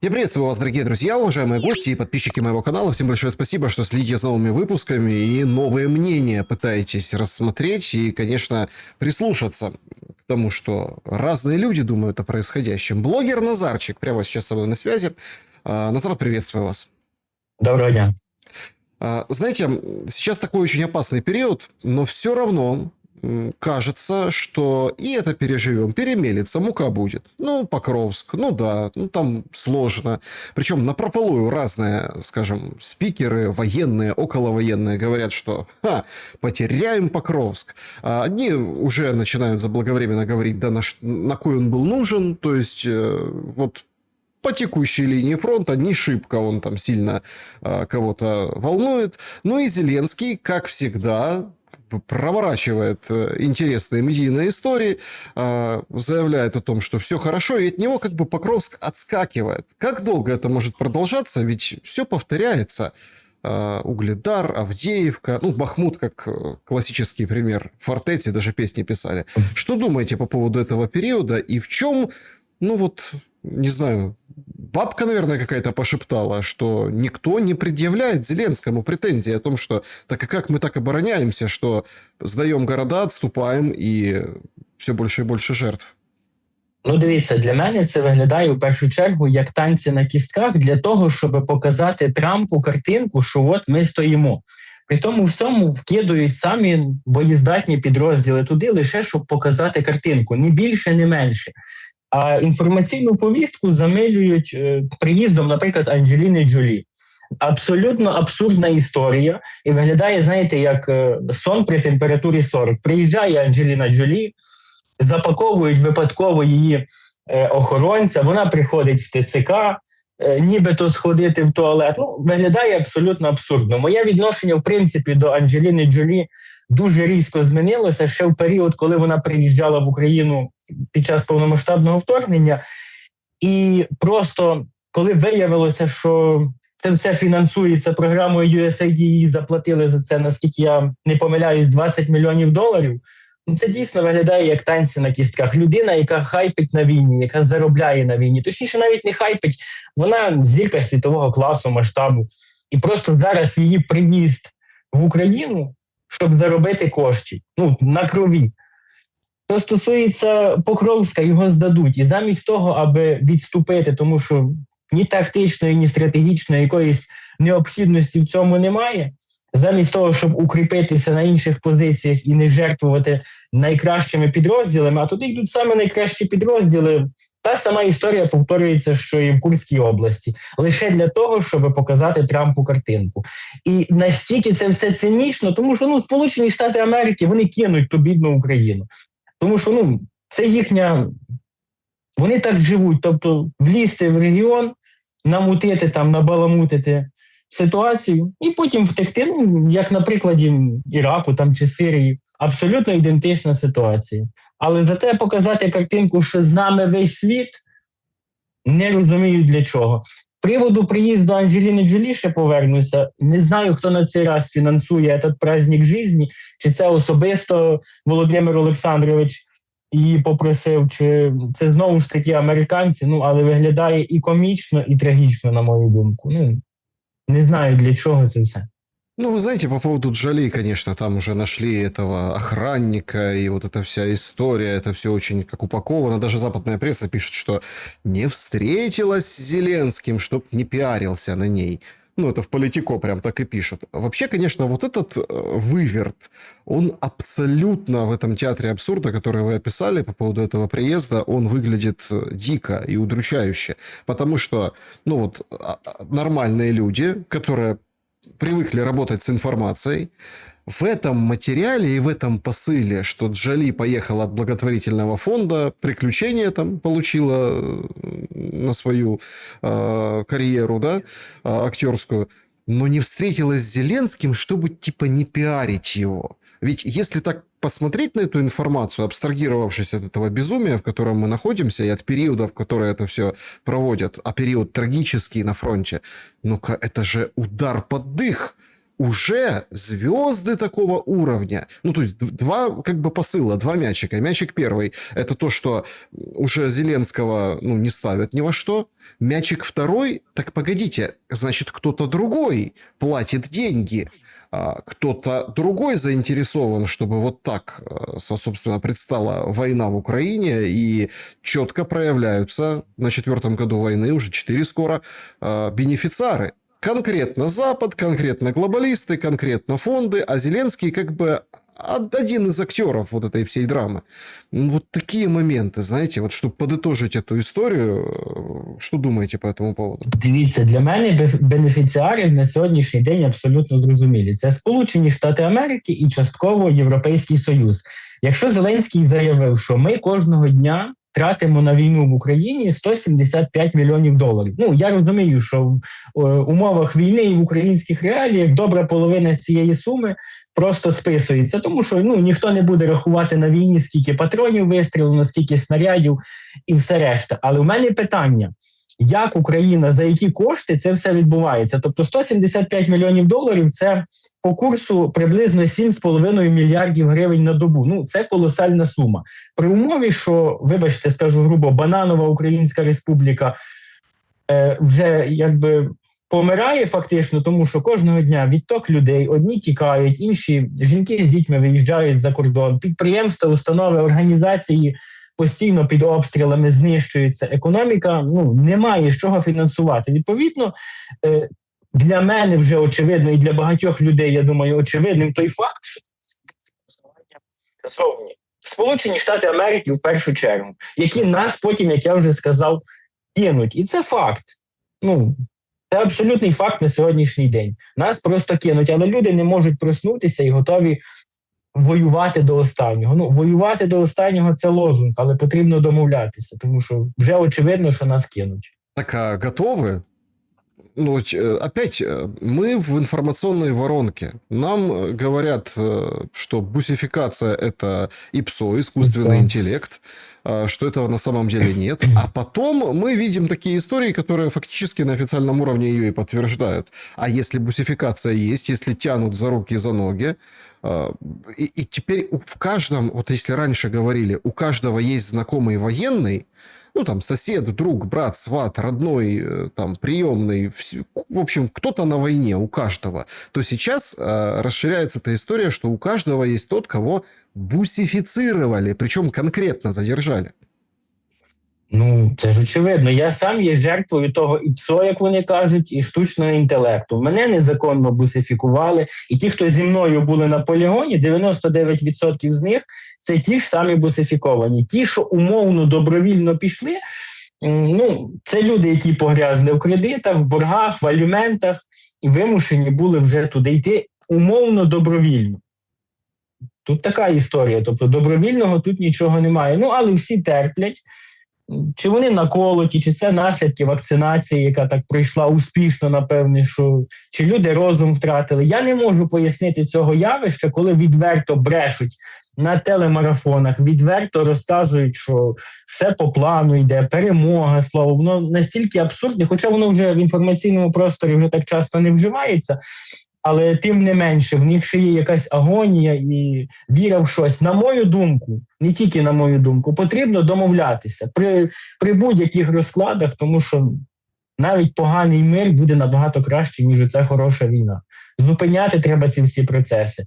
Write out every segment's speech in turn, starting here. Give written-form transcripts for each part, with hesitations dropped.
Я приветствую вас, дорогие друзья, уважаемые гости и подписчики моего канала. Всем большое спасибо, что следите за новыми выпусками и новые мнения пытаетесь рассмотреть и, конечно, прислушаться к тому, что разные люди думают о происходящем. Блогер Назарчик прямо сейчас со мной на связи. Назар, приветствую вас. Доброго дня. Знаете, сейчас такой очень опасный период, но все равно кажется, что и это переживем, перемелется, мука будет. Ну, Покровск, ну да, ну там сложно. Причем напропалую разные, скажем, спикеры, военные, околовоенные говорят, что потеряем Покровск. А одни уже начинают заблаговременно говорить, да на кой он был нужен, то есть вот по текущей линии фронта не шибко он там сильно кого-то волнует. Ну и Зеленский, как всегда, проворачивает интересные медийные истории, заявляет о том, что все хорошо, и от него как бы Покровск отскакивает. Как долго это может продолжаться? Ведь все повторяется. Угледар, Авдеевка, ну, Бахмут как классический пример. Фортети даже песни писали. Что думаете по поводу этого периода и в чем, ну вот, не знаю, бабка, наверное, какая-то пошептала, что никто не предъявляет Зеленскому претензии о том, что так и как мы так обороняемся, что сдаем города, отступаем і все більше і більше жертв. Ну, дивіться, для мене це виглядає в першу чергу як танці на кістках для того, щоб показати Трампу картинку, що от ми стоїмо. При тому всьому вкидують самі боєздатні підрозділи туди лише, щоб показати картинку. Ні більше, ні менше. А інформаційну повістку замилюють приїздом, наприклад, Анджеліни Джолі. Абсолютно абсурдна історія. І виглядає, знаєте, як сон при температурі 40. Приїжджає Анджеліна Джолі, запаковують випадково її охоронця, вона приходить в ТЦК, нібито сходити в туалет. Ну, виглядає абсолютно абсурдно. Моє відношення, в принципі, до Анджеліни Джолі дуже різко змінилося ще в період, коли вона приїжджала в Україну під час повномасштабного вторгнення. І просто, коли виявилося, що це все фінансується програмою USAID, їй заплатили за це, наскільки я не помиляюсь, $20 мільйонів, це дійсно виглядає як танці на кістках. Людина, яка хайпить на війні, яка заробляє на війні, точніше навіть не хайпить, вона зірка світового класу, масштабу. І просто зараз її приїзд в Україну, щоб заробити коштів, ну, на крові. Що стосується Покровська, його здадуть. І замість того, аби відступити, тому що ні тактичної, ні стратегічної якоїсь необхідності в цьому немає, замість того, щоб укріпитися на інших позиціях і не жертвувати найкращими підрозділами, а туди йдуть саме найкращі підрозділи. Та сама історія повторюється, що і в Курській області. Лише для того, щоб показати Трампу картинку. І настільки це все цинічно, тому що Сполучені Штати Америки, вони кинуть ту бідну Україну. Тому що це їхня... Вони так живуть, тобто влізти в регіон, намутити там, набаламутити ситуацію і потім втекти, як на прикладі Іраку там, чи Сирії. Абсолютно ідентична ситуація. Але зате показати картинку, що з нами весь світ, не розумію для чого. З приводу приїзду Анджеліни Джолі ще повернуся. Не знаю, хто на цей раз фінансує цей праздник життя, чи це особисто Володимир Олександрович її попросив, чи це знову ж таки американці, але виглядає і комічно, і трагічно, на мою думку. Не знаю, для чего это все. Ну, вы знаете, по поводу Джоли, конечно, там уже нашли этого охранника, и вот эта вся история, это все очень как упаковано. Даже западная пресса пишет, что не встретилась с Зеленским, чтоб не пиарился на ней. Ну, это в Политико прям так и пишут. Вообще, конечно, вот этот выверт, он абсолютно в этом театре абсурда, который вы описали по поводу этого приезда, он выглядит дико и удручающе. Потому что, нормальные люди, которые привыкли работать с информацией, в этом материале и в этом посыле, что Джоли поехала от благотворительного фонда, приключения там получила на свою карьеру, да, актерскую, но не встретилась с Зеленским, чтобы типа не пиарить его. Ведь если так посмотреть на эту информацию, абстрагировавшись от этого безумия, в котором мы находимся, и от периодов, которые это все проводят, а период трагический на фронте, ну-ка, это же удар под дых. уже звезды такого уровня. Ну, то есть два как бы посыла, два мячика. Мячик первый – это то, что уже Зеленского не ставят ни во что. Мячик второй – так погодите, значит, кто-то другой платит деньги. Кто-то другой заинтересован, чтобы вот так, собственно, предстала война в Украине, и четко проявляются на 4-м году войны, уже 4 скоро, бенефициары. Конкретно Запад, конкретно глобалисты, конкретно фонды, а Зеленский как бы один из актеров вот этой всей драмы. Вот такие моменты, знаете, вот чтобы подытожить эту историю, що думаєте по этому поводу? Дивіться, для мене бенефіціари на сьогоднішній день абсолютно зрозумілі. Це Сполучені Штати Америки і частково Європейський Союз. Якщо Зеленський заявив, що ми кожного дня тратимо на війну в Україні 175 мільйонів доларів. Ну, я розумію, що в умовах війни і в українських реаліях добра половина цієї суми просто списується, тому що ніхто не буде рахувати на війні, скільки патронів вистрілено, скільки снарядів і все решта. Але у мене питання, як Україна, за які кошти це все відбувається? Тобто 175 мільйонів доларів – це по курсу приблизно 7,5 мільярдів гривень на добу. Ну, це колосальна сума. При умові, що, вибачте, скажу грубо, бананова Українська Республіка вже якби помирає фактично, тому що кожного дня відток людей, одні тікають, інші жінки з дітьми виїжджають за кордон, підприємства, установи, організації постійно під обстрілами знищуються, економіка немає з чого фінансувати. Відповідно, для мене вже очевидно, і для багатьох людей, я думаю, очевидним той факт, що зовні Сполучені Штати Америки в першу чергу, які нас потім, як я вже сказав, кинуть. І це факт. Це абсолютний факт на сьогоднішній день. Нас просто кинуть, але люди не можуть проснутися і готові воювати до останнього. Воювати до останнього – це лозунг, але потрібно домовлятися, тому що вже очевидно, що нас кинуть. Так, а готовы? Опять, мы в информационной воронке. Нам говорят, что бусификация – это ИПСО, искусственный интеллект, что этого на самом деле нет. А потом мы видим такие истории, которые фактически на официальном уровне ее и подтверждают. А если бусификация есть, если тянут за руки и за ноги, и теперь в каждом, вот если раньше говорили, у каждого есть знакомый военный, сосед, друг, брат, сват, родной, приемный, в общем, кто-то на войне, у каждого, то сейчас расширяется эта история, что у каждого есть тот, кого бусифицировали, причем конкретно задержали. Це ж очевидно. Я сам є жертвою того ІПСО, як вони кажуть, і штучного інтелекту. Мене незаконно бусифікували, і ті, хто зі мною були на полігоні, 99% з них – це ті ж самі бусифіковані. Ті, що умовно, добровільно пішли, це люди, які погрязли в кредитах, в боргах, в аліментах, і вимушені були вже туди йти умовно, добровільно. Тут така історія, тобто добровільного тут нічого немає. Але всі терплять. Чи вони наколоті, чи це наслідки вакцинації, яка так пройшла успішно, напевне, чи люди розум втратили. Я не можу пояснити цього явища, коли відверто брешуть на телемарафонах, відверто розказують, що все по плану йде, перемога, слово. Воно настільки абсурдне, хоча воно вже в інформаційному просторі вже так часто не вживається, але тим не менше, в них ще є якась агонія і віра в щось. На мою думку, не тільки на мою думку, потрібно домовлятися при будь-яких розкладах, тому що навіть поганий мир буде набагато краще, ніж оця хороша війна. Зупиняти треба ці всі процеси.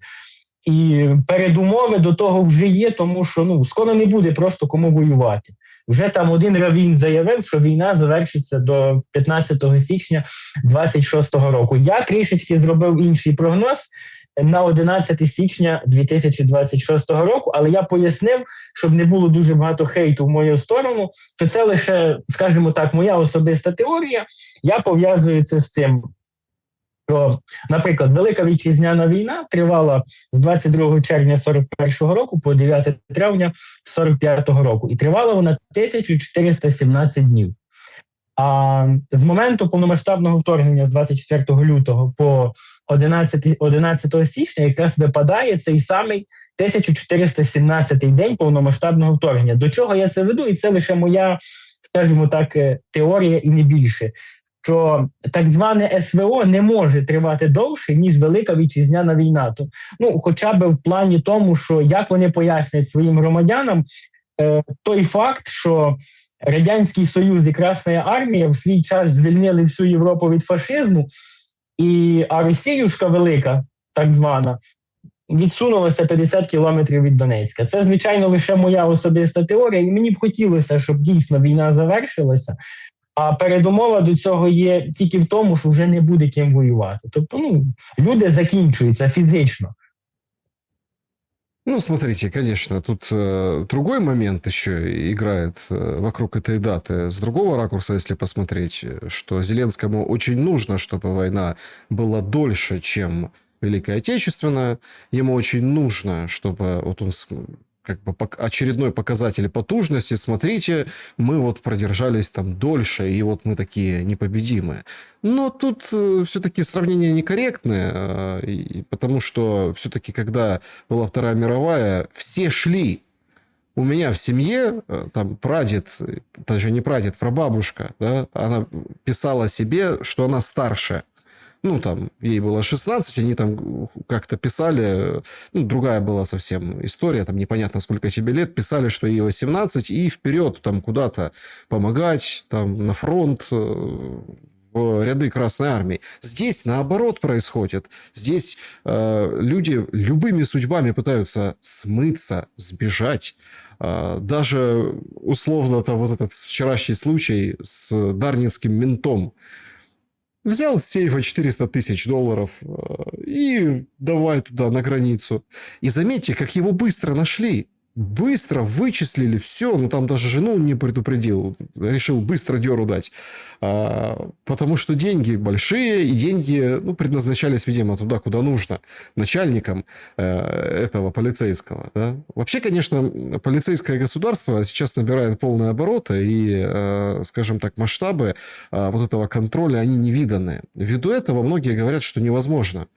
І передумови до того вже є, тому що скоро не буде просто кому воювати. Вже там один раввін заявив, що війна завершиться до 15 січня 26 року. Я трішечки зробив інший прогноз на 11 січня 2026 року, але я пояснив, щоб не було дуже багато хейту в мою сторону, що це лише, скажімо так, моя особиста теорія. Я пов'язую це з цим. Що, наприклад, Велика Вітчизняна війна тривала з 22 червня 41 року по 9 травня 45 року. І тривала вона 1417 днів. А з моменту повномасштабного вторгнення з 24 лютого по 11 січня якраз випадає цей самий 1417 день повномасштабного вторгнення. До чого я це веду? І це лише моя, скажімо так, теорія і не більше. що так зване СВО не може тривати довше, ніж Велика Вітчизняна війна. Хоча б в плані тому, що як вони пояснять своїм громадянам той факт, що Радянський Союз і Красна Армія в свій час звільнили всю Європу від фашизму, а Росіюшка велика, так звана, відсунулася 50 кілометрів від Донецька. Це, звичайно, лише моя особиста теорія, і мені б хотілося, щоб дійсно війна завершилася, а передумова до цього є тільки в тому, що вже не буде ким воювати. Тобто, люди закінчуються фізично. Ну, смотрите, конечно, тут другой момент еще играет вокруг этой даты. С другого ракурса, если посмотреть, что Зеленскому очень нужно, чтобы война была дольше, чем Великая Отечественная. Ему очень нужно, чтобы вот он как бы очередной показатель потужности. Смотрите, мы вот продержались там дольше, и вот мы такие непобедимые. Но тут все-таки сравнение некорректное, потому что все-таки, когда была Вторая мировая, все шли. У меня в семье там прадед, даже не прадед, прабабушка, да, она писала себе, что она старше. Ну, там, ей было 16, они там как-то писали, другая была совсем история, там непонятно, сколько тебе лет, писали, что ей 18, и вперед там куда-то помогать, там, на фронт, в ряды Красной Армии. Здесь наоборот происходит. Здесь люди любыми судьбами пытаются смыться, сбежать. Даже условно там вот этот вчерашний случай с дарницким ментом. Взял с сейфа $400 тысяч и давай туда, на границу. И заметьте, как его быстро нашли. Быстро вычислили все. Ну, там даже жену не предупредил. Решил быстро дёру дать. Потому что деньги большие, и деньги предназначались, видимо, туда, куда нужно. Начальникам этого полицейского. Да? Вообще, конечно, полицейское государство сейчас набирает полные обороты, и, скажем так, масштабы вот этого контроля, они невиданные. Ввиду этого многие говорят, что невозможно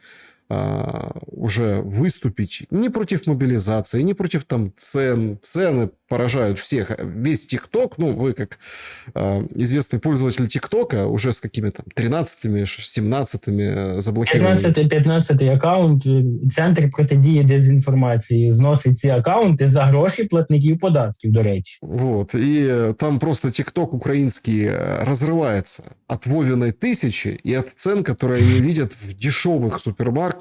уже выступить ни против мобилизации, ни против там цен. Цены поражают всех. Весь ТикТок, вы как известный пользователь ТикТока, уже с какими-то 13-ми, 17-ми заблокированными. 15-й аккаунт, Центр протидії дезінформації зносить ці аккаунти за гроші платників податків, до речі. Вот, и там просто ТикТок украинский разрывается от Вовиной тысячи и от цен, которые они видят в дешевых супермаркетах,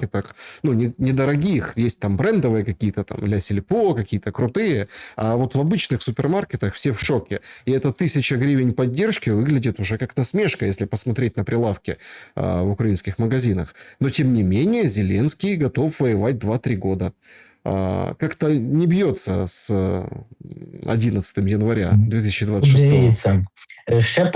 недорогих, есть там брендовые какие-то, там, Ля Сельпо, какие-то крутые, а вот в обычных супермаркетах все в шоке. И эта 1000 гривен поддержки выглядит уже как насмешка, если посмотреть на прилавки в украинских магазинах. Но, тем не менее, Зеленский готов воевать 2-3 года. Как-то не б'ється з 11 января 2026 року. Дивіться, ще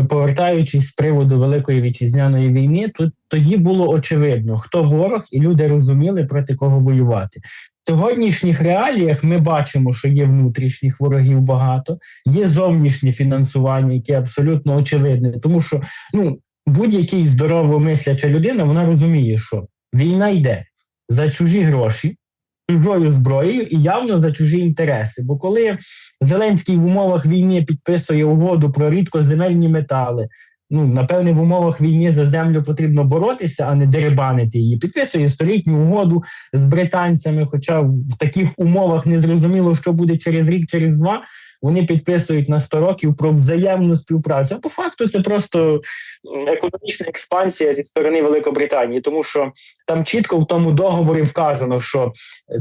повертаючись з приводу Великої Вітчизняної війни, тоді було очевидно, хто ворог, і люди розуміли, проти кого воювати. В сьогоднішніх реаліях ми бачимо, що є внутрішніх ворогів багато, є зовнішнє фінансування, яке абсолютно очевидне, тому що будь-який здорово мисляча людина, вона розуміє, що війна йде за чужі гроші, чужою зброєю і явно за чужі інтереси. Бо коли Зеленський в умовах війни підписує угоду про рідкоземельні метали, напевне, в умовах війни за землю потрібно боротися, а не дерибанити її. Підписує столітню угоду з британцями, хоча в таких умовах не зрозуміло, що буде через рік, через два. Вони підписують на 100 років про взаємну співпрацю. А по факту це просто економічна експансія зі сторони Великобританії, тому що там чітко в тому договорі вказано, що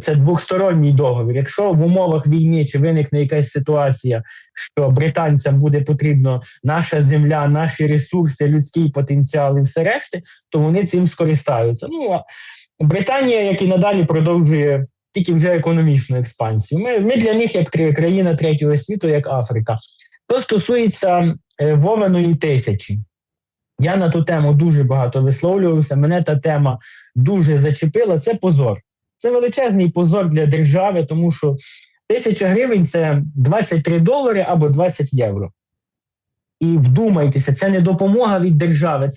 це двосторонній договір. Якщо в умовах війни чи виникне якась ситуація, що британцям буде потрібно наша земля, наші ресурси, людський потенціал і все решти, то вони цим скористаються. А Британія, як і надалі, продовжує тільки вже економічну експансію. Ми для них як країна третього світу, як Африка. Що стосується Вовиної тисячі, я на ту тему дуже багато висловлювався, мене та тема дуже зачепила. Це позор. Це величезний позор для держави, тому що 1000 гривень – це $23 або 20 євро. І вдумайтеся, це не допомога від держави,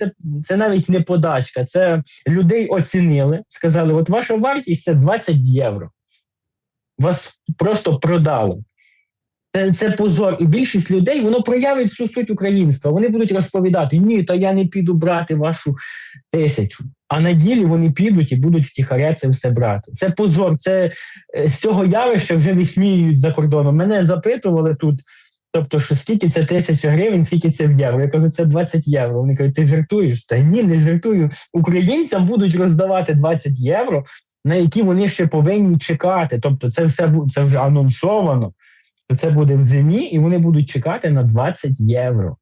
це навіть не подачка, це людей оцінили, сказали, от ваша вартість – це 20 євро. Вас просто продали. Це позор. І більшість людей, воно проявить всю суть українства. Вони будуть розповідати, ні, то я не піду брати вашу 1000. А на ділі вони підуть і будуть втіхаря це все брати. Це позор. Це з цього явища вже висміюють за кордоном. Мене запитували тут, тобто, що скільки це 1000 гривень, скільки це в євро. Я кажу, це 20 євро. Вони кажуть, ти жартуєш? Та ні, не жартую. Українцям будуть роздавати 20 євро, на які вони ще повинні чекати. Тобто це все це вже анонсовано. Це буде в зимі, і вони будуть чекати на 20 євро.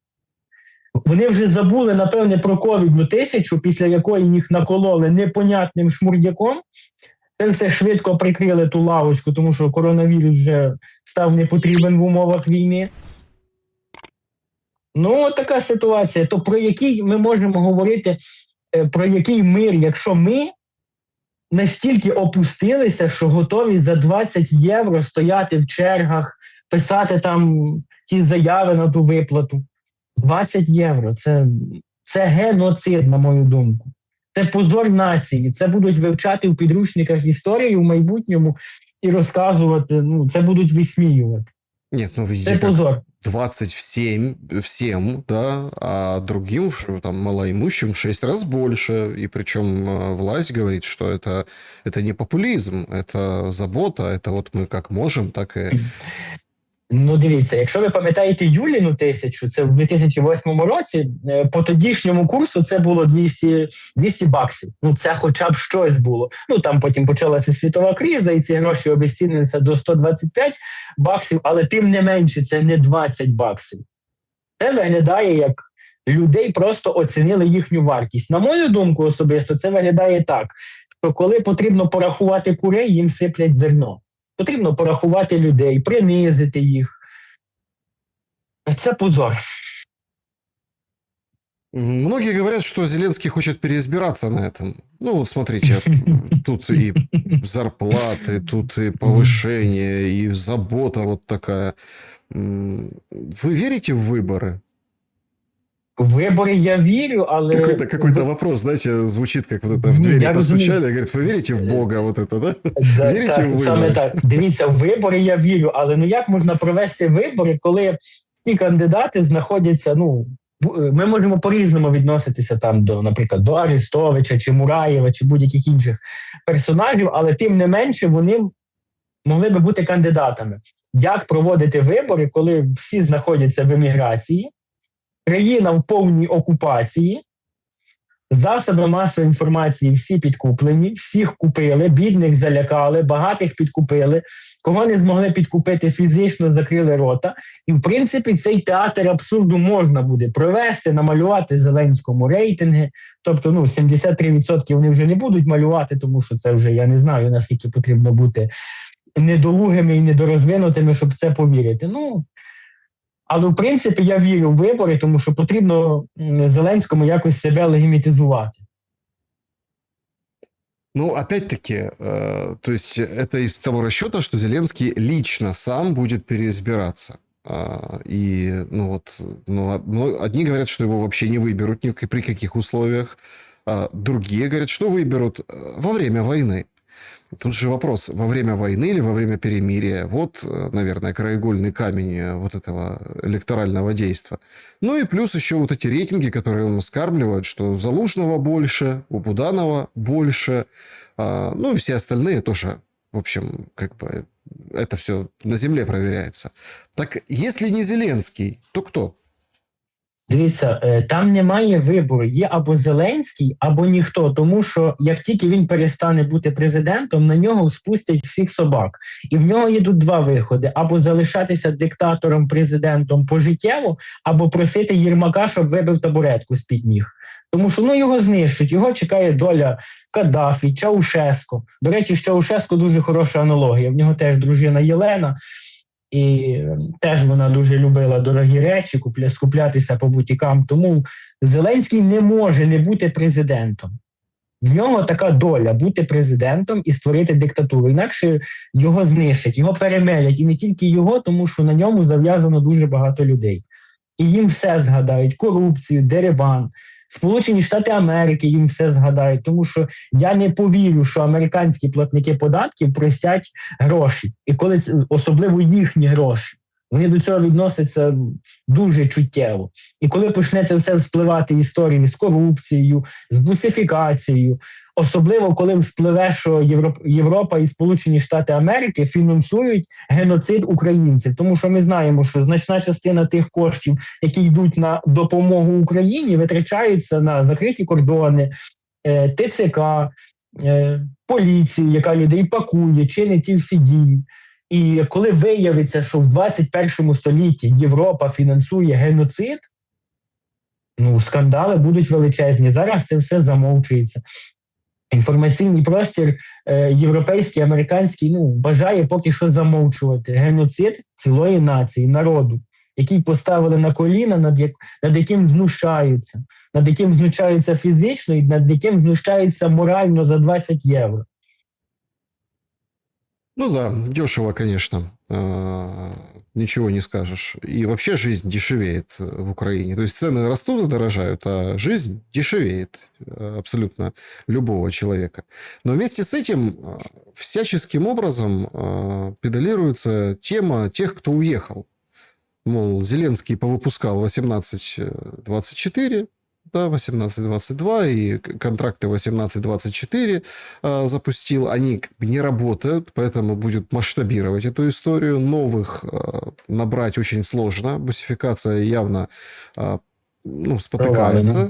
Вони вже забули, напевне, про ковідну 1000, після якої їх накололи непонятним шмурдяком. Це все швидко прикрили ту лавочку, тому що коронавірус вже став непотрібен в умовах війни. Ну, така ситуація. То про який ми можемо говорити, про який мир, якщо ми настільки опустилися, що готові за 20 євро стояти в чергах, писати там ті заяви на ту виплату. 20 євро – це геноцид, на мою думку. Це позор нації. Це будуть вивчати в підручниках історії в майбутньому і розказувати, ну, це будуть висміювати. Нет, ну видите, це позор. 20 всем, да, а другим, там, малоимущим 6 раз больше. И причем власть говорит, что это не популизм, это забота, это вот мы как можем, так и... Ну, дивіться, якщо ви пам'ятаєте Юліну 1000, це в 2008 році, по тодішньому курсу це було 200 баксів. Ну, це хоча б щось було. Ну, там потім почалася світова криза, і ці гроші обезцінилися до 125 баксів, але тим не менше, це не 20 баксів. Це виглядає, як людей просто оцінили їхню вартість. На мою думку особисто, це виглядає так, що коли потрібно порахувати курей, їм сиплять зерно. Потрібно порахувати людей, принизити їх. Це позор. Многие говорят, что Зеленский хочет переизбираться на этом. Ну, вот смотрите, тут и зарплаты, тут и повышение, и забота вот такая. Вы верите в выборы? В вибори я вірю, але... Какой-то вопрос, знаете, звучит, как вот это в двери постучали, говорит, вы верите в Бога, вот это, да? Верите в вибори? Саме так. Дивіться, в вибори я вірю, але ну як можна провести вибори, коли ці кандидати знаходяться, ну, ми можемо по-різному відноситися там до, наприклад, до Арестовича, чи Мураєва, чи будь-яких інших персонажів, але тим не менше вони могли би бути кандидатами. Як проводити вибори, коли всі знаходяться в еміграції, країна в повній окупації, засоби масової інформації всі підкуплені, всіх купили, бідних залякали, багатих підкупили, кого не змогли підкупити фізично, закрили рота. І, в принципі, цей театр абсурду можна буде провести, намалювати Зеленському рейтинги. Тобто, 73% вони вже не будуть малювати, тому що це вже, я не знаю, наскільки потрібно бути недолугими і недорозвинутими, щоб в це повірити. Але, в принципі, я вірю в вибори, тому що потрібно Зеленському якось себе легітимізувати. Ну, опять-таки, то есть это из того расчета, что Зеленский лично сам будет переизбираться. И, одни говорят, что его вообще не выберут ни при каких условиях, а другие говорят, что выберут во время войны. Тут же вопрос, во время войны или во время перемирия. Вот, наверное, краеугольный камень вот этого электорального действа. Ну и плюс еще вот эти рейтинги, которые он оскармливает, что Залужного больше, у Буданова больше. Ну и все остальные тоже, в общем, как бы это все на земле проверяется. Так если не Зеленский, то кто? Дивіться, там немає вибору. Є або Зеленський, або ніхто. Тому що як тільки він перестане бути президентом, на нього спустять всіх собак. І в нього є тут два виходи. Або залишатися диктатором-президентом пожиттєво, або просити Єрмака, щоб вибив табуретку з-під ніг. Тому що його знищать, його чекає доля Каддафі, Чаушеско. До речі, з Чаушеско дуже хороша аналогія. В нього теж дружина Єлена. І теж вона дуже любила дорогі речі, скуплятися по бутікам. Тому Зеленський не може не бути президентом. В нього така доля – бути президентом і створити диктатуру. Інакше його знищать, його перемелять. І не тільки його, тому що на ньому зав'язано дуже багато людей. І їм все згадають – корупцію, дерибан. Сполучені Штати Америки їм все згадають, тому що я не повірю, що американські платники податків простять гроші. І коли це, особливо їхні гроші. Вони до цього відносяться дуже чуттєво. І коли почне це все вспливати історії з корупцією, з бусифікацією, особливо коли вспливе, що Європа і Сполучені Штати Америки фінансують геноцид українців. Тому що ми знаємо, що значна частина тих коштів, які йдуть на допомогу Україні, витрачаються на закриті кордони, ТЦК, поліцію, яка людей пакує, чинить ті всі дії. І коли виявиться, що в 21 столітті Європа фінансує геноцид, скандали будуть величезні. Зараз це все замовчується. Інформаційний простір європейський, американський, бажає поки що замовчувати геноцид цілої нації, народу, який поставили на коліна, над яким знущаються фізично і над яким знущаються морально за 20 євро. Ну да, дешево, конечно, ничего не скажешь. И вообще жизнь дешевеет в Украине. То есть цены растут и дорожают, а жизнь дешевеет абсолютно любого человека. Но вместе с этим всяческим образом педалируется тема тех, кто уехал. Мол, Зеленский повыпускал 18-24, да, 18-22, и контракты 18-24 запустил. Они не работают, поэтому будет масштабировать эту историю. Новых набрать очень сложно. Бусификация явно спотыкается.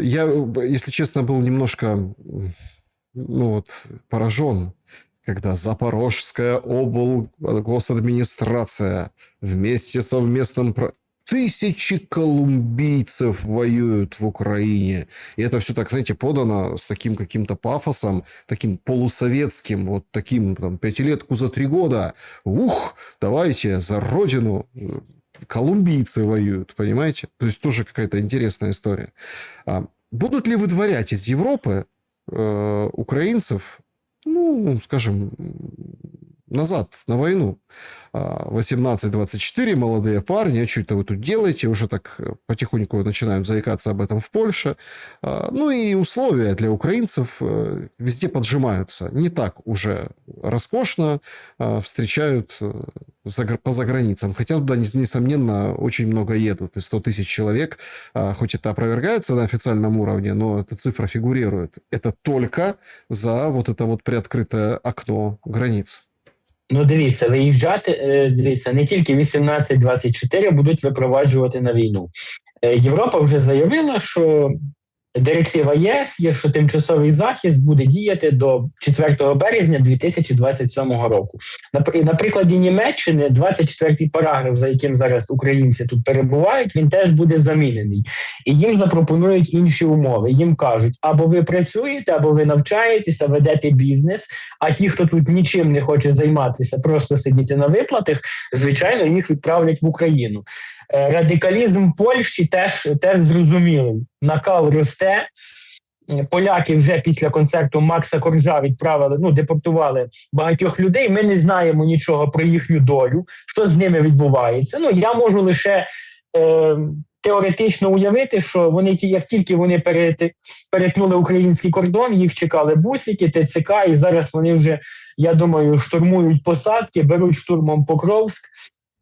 Я, если честно, был немножко поражен, когда Запорожская облгосадминистрация вместе с совместным... Тысячи колумбийцев воюют в Украине. И это все так, знаете, подано с таким каким-то пафосом, таким полусоветским, вот таким, пятилетку за 3 года. Давайте за родину. Колумбийцы воюют, понимаете? То есть тоже какая-то интересная история. Будут ли выдворять из Европы украинцев, скажем, назад, на войну? 18-24, молодые парни, а что это вы тут делаете? Уже так потихоньку начинаем заикаться об этом в Польше. И условия для украинцев везде поджимаются. Не так уже роскошно встречают по заграницам. Хотя туда, несомненно, очень много едут. И 100 тысяч человек, хоть это опровергается на официальном уровне, но эта цифра фигурирует. Это только за вот это вот приоткрытое окно границ. Дивіться, не тільки 18-24 будуть випроваджувати на війну. Європа вже заявила, що директива ЄС є, що тимчасовий захист буде діяти до 4 березня 2027 року. На прикладі Німеччини 24-й параграф, за яким зараз українці тут перебувають, він теж буде замінений. І їм запропонують інші умови. Їм кажуть, або ви працюєте, або ви навчаєтеся, ведете бізнес, а ті, хто тут нічим не хоче займатися, просто сидіти на виплатах, звичайно, їх відправлять в Україну. Радикалізм Польщі теж зрозумілий. Накал росте. Поляки вже після концерту Макса Коржа відправили, депортували багатьох людей. Ми не знаємо нічого про їхню долю, що з ними відбувається. Я можу лише теоретично уявити, що вони, як тільки вони перетнули український кордон, їх чекали бусики, ТЦК, і зараз вони вже, я думаю, штурмують посадки, беруть штурмом Покровськ.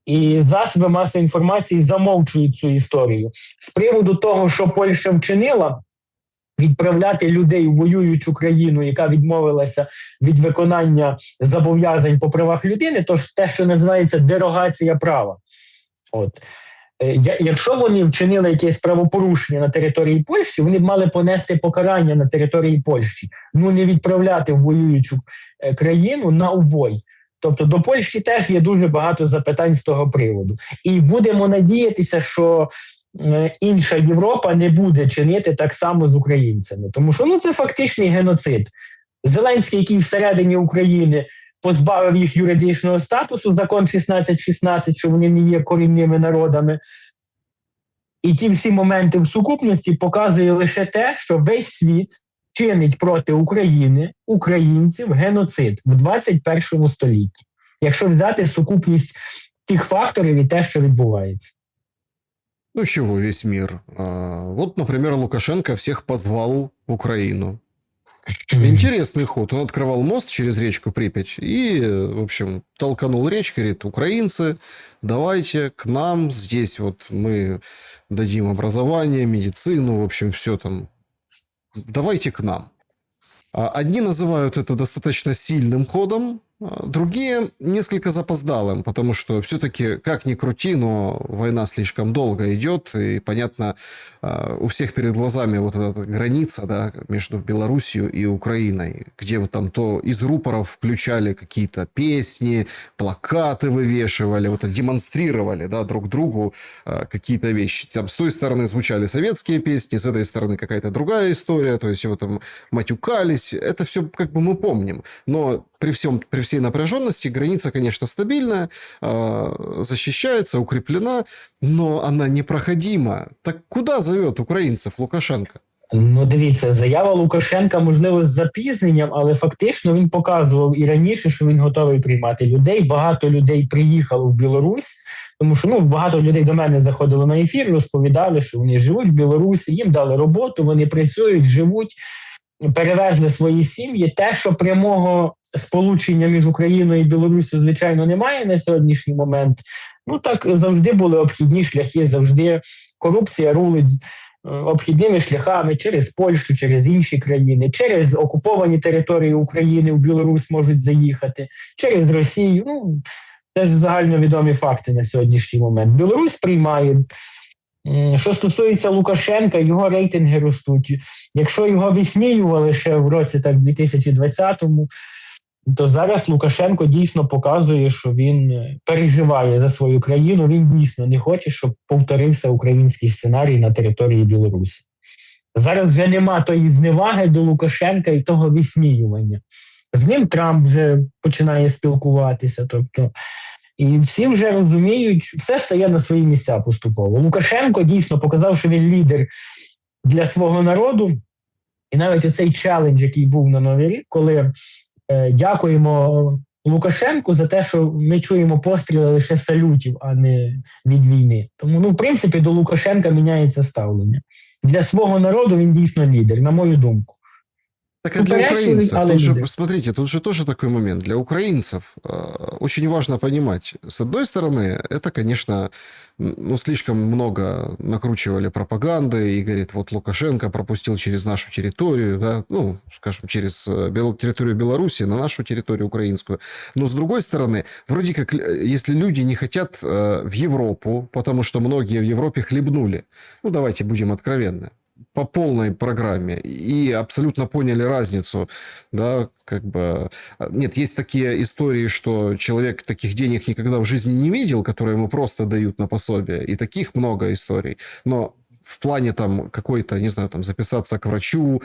І засоби масової інформації замовчують цю історію. З приводу того, що Польща вчинила, відправляти людей у воюючу країну, яка відмовилася від виконання зобов'язань по правах людини, то ж те, що називається дерогація права. Якщо вони вчинили якесь правопорушення на території Польщі, вони б мали понести покарання на території Польщі. Не відправляти в воюючу країну на убой. Тобто до Польщі теж є дуже багато запитань з того приводу. І будемо надіятися, що інша Європа не буде чинити так само з українцями. Тому що це фактичний геноцид. Зеленський, який всередині України позбавив їх юридичного статусу, закон 1616, що вони не є корінними народами. І ті всі моменти в сукупності показує лише те, що весь світ чинить проти України, українців, геноцид в 21 столітті. Якщо взяти сукупність тих факторів і те, що відбувається. Чего весь мир? Вот, например, Лукашенко всех позвал в Украину. Интересный ход. Он открывал мост через речку Припять и, в общем, толканул речку, говорит, украинцы, давайте к нам, здесь вот мы дадим образование, медицину, в общем, все там, давайте к нам. Одни называют это достаточно сильным ходом, другие несколько запоздалым, потому что все-таки, как ни крути, но война слишком долго идет, и, понятно, у всех перед глазами вот эта граница, да, между Белоруссией и Украиной, где вот там то из рупоров включали какие-то песни, плакаты вывешивали, вот демонстрировали, да, друг другу какие-то вещи. Там с той стороны звучали советские песни, с этой стороны какая-то другая история, то есть его там матюкались, это все как бы мы помним, но при всей напряженности граница, конечно, стабильная, защищается, укреплена, но она непроходима. Так куда зовет українців Лукашенко? Ну, дивіться, заява Лукашенка, можливо, з запізненням, але фактично він показував і раніше, що він готовий приймати людей. Багато людей приїхало в Білорусь, тому що багато людей до мене заходило на ефір, розповідали, що вони живуть в Білорусі, їм дали роботу, вони працюють, живуть, перевезли свої сім'ї. Те, що прямого сполучення між Україною і Білоруссю, звичайно, немає на сьогоднішній момент. Так завжди були обхідні шляхи, завжди корупція рулить обхідними шляхами через Польщу, через інші країни, через окуповані території України в Білорусь можуть заїхати, через Росію. Це ж загальновідомі факти на сьогоднішній момент. Білорусь приймає. Що стосується Лукашенка, його рейтинги ростуть. Якщо його висміювали ще в році 2020-му, то зараз Лукашенко дійсно показує, що він переживає за свою країну, він дійсно не хоче, щоб повторився український сценарій на території Білорусі. Зараз вже нема тої зневаги до Лукашенка і того висміювання. З ним Трамп вже починає спілкуватися, і всі вже розуміють, все стає на свої місця поступово. Лукашенко дійсно показав, що він лідер для свого народу, і навіть оцей челендж, який був на Новий рік, коли дякуємо Лукашенку за те, що ми чуємо постріли лише салютів, а не від війни. Тому, в принципі, до Лукашенка міняється ставлення. Для свого народу він дійсно лідер, на мою думку. Так а для украинцев, смотрите, тут же тоже такой момент. Для украинцев очень важно понимать, с одной стороны, это, конечно, слишком много накручивали пропаганды, и говорит, вот Лукашенко пропустил через нашу территорию, да, скажем, через территорию Беларуси на нашу территорию украинскую. Но с другой стороны, вроде как, если люди не хотят в Европу, потому что многие в Европе хлебнули, давайте будем откровенны, по полной программе и абсолютно поняли разницу, да, Нет, есть такие истории, что человек таких денег никогда в жизни не видел, которые ему просто дают на пособие, и таких много историй, но в плане какой-то, не знаю, записаться к врачу,